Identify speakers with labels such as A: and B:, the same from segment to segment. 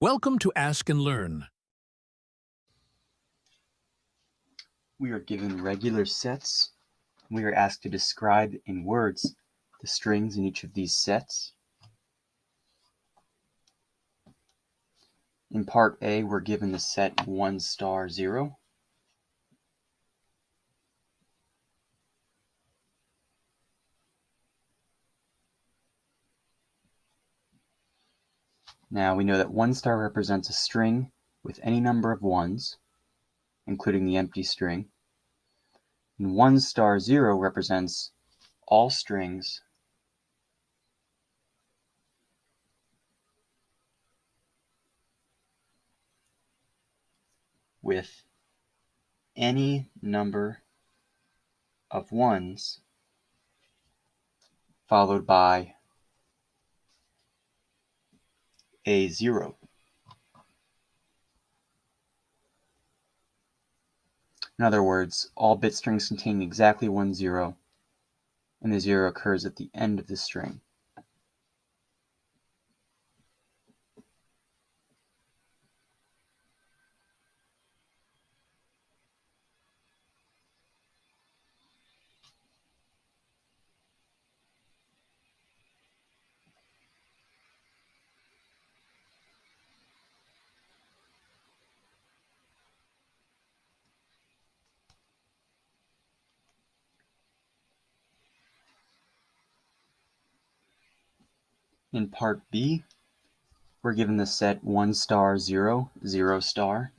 A: Welcome to Ask and Learn.
B: We are given regular sets. We are asked to describe in words the strings in each of these sets. In part A, we're given the set 1 star 0. Now we know that 1 star represents a string with any number of ones, including the empty string. And 1 star 0 represents all strings with any number of ones followed by a 0. In other words, all bit strings contain exactly 1 0, and the 0 occurs at the end of the string. In part B, we're given the set 1 star 0, 0 star.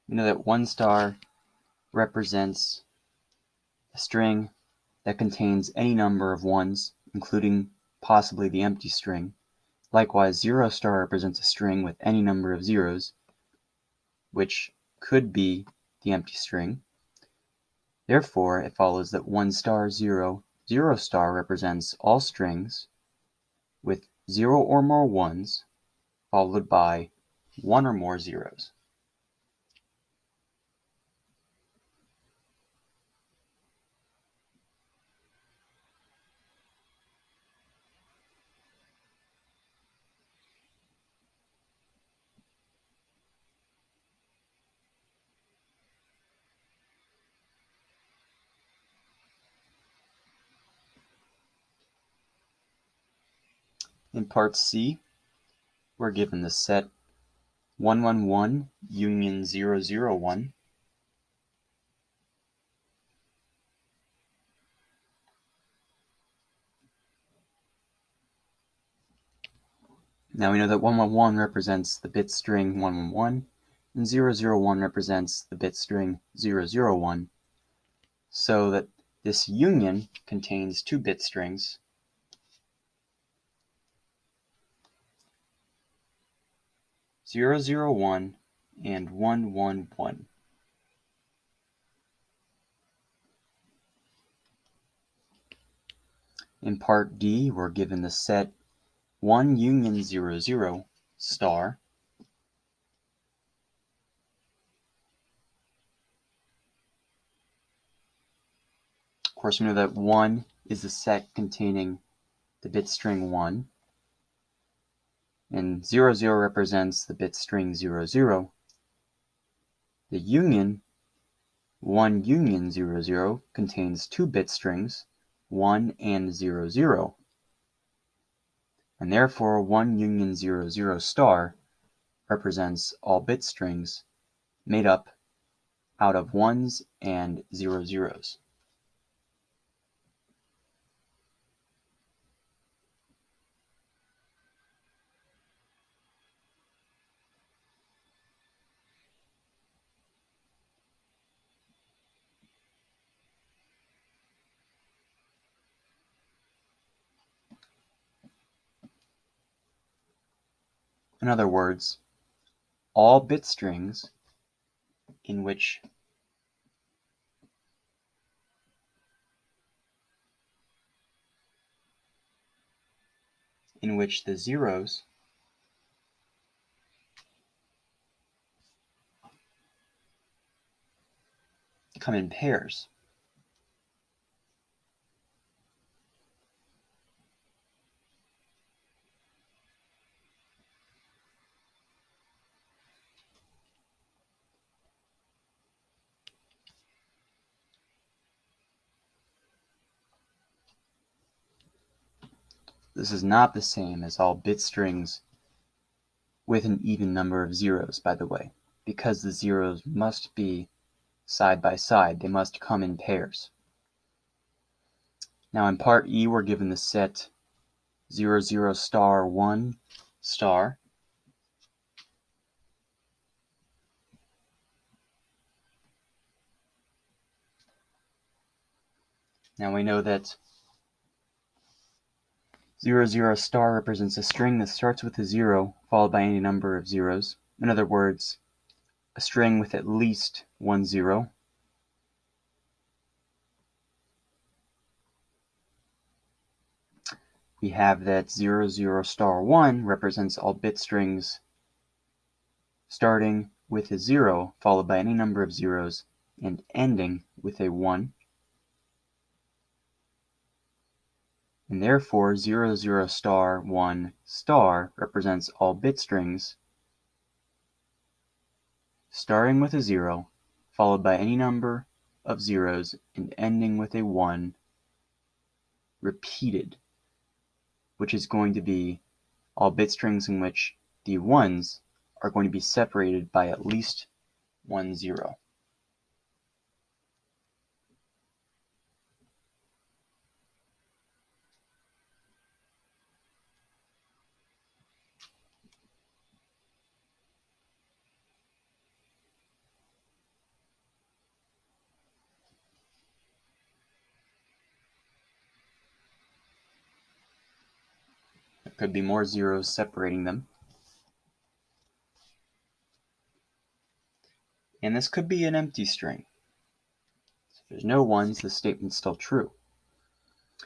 B: We know that 1 star represents a string that contains any number of ones, including possibly the empty string. Likewise, 0 star represents a string with any number of zeros, which could be the empty string. Therefore, it follows that 1 star 0, 0 star represents all strings with 0 or more ones followed by 1 or more zeros. In part C, we're given the set 111 union 001. Now we know that 111 represents the bit string 111, and 001 represents the bit string 001, so that this union contains two bit strings, 001 and 111. In part D, we're given the set 1 union 00 star. Of course, we know that 1 is the set containing the bit string 1, and 00 represents the bit string 00. The union 1 union 00 contains two bit strings 1 and 00, and therefore 1 union 00 star represents all bit strings made up out of ones and 00s. In other words, all bit strings in which the zeros come in pairs. This is not the same as all bit strings with an even number of zeros, by the way, because the zeros must be side by side. They must come in pairs. Now in part E, we're given the set 0, 0, star, 1, star. Now we know that 0, 0, star represents a string that starts with a 0 followed by any number of zeros. In other words, a string with at least one 0. We have that 0, 0, star, 1 represents all bit strings starting with a 0 followed by any number of zeros and ending with a 1. And therefore 0, 0, star, 1, star represents all bit strings starting with a 0 followed by any number of zeros and ending with a 1 repeated, which is going to be all bit strings in which the ones are going to be separated by at least one 0. There could be more zeros separating them. And this could be an empty string. So if there's no ones, the statement's still true.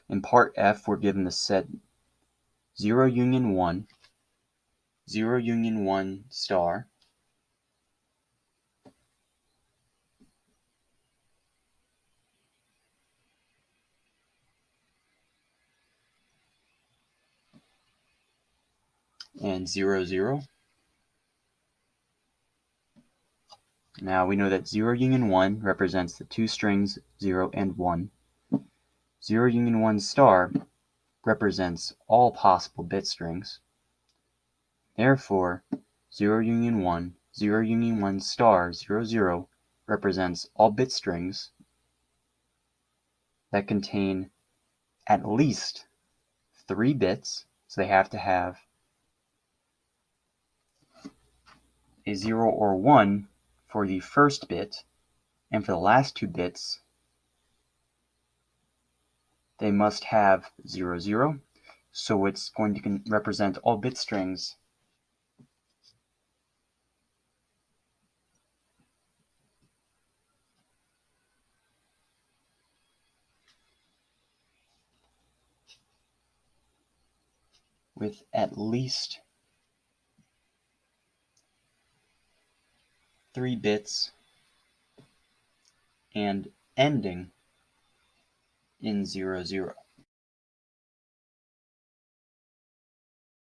B: In part F, we're given the set 0 union 1, 0 union 1 star, and 0, 0. Now we know that 0 union 1 represents the two strings 0 and 1. 0 union 1 star represents all possible bit strings. Therefore, 0 union 1, 0 union 1 star, 0, 0 represents all bit strings that contain at least 3 bits, so they have to have a 0 or 1 for the first bit, and for the last 2 bits, they must have 0, 0, so it's going to represent all bit strings with at least 3 bits and ending in 0, 0.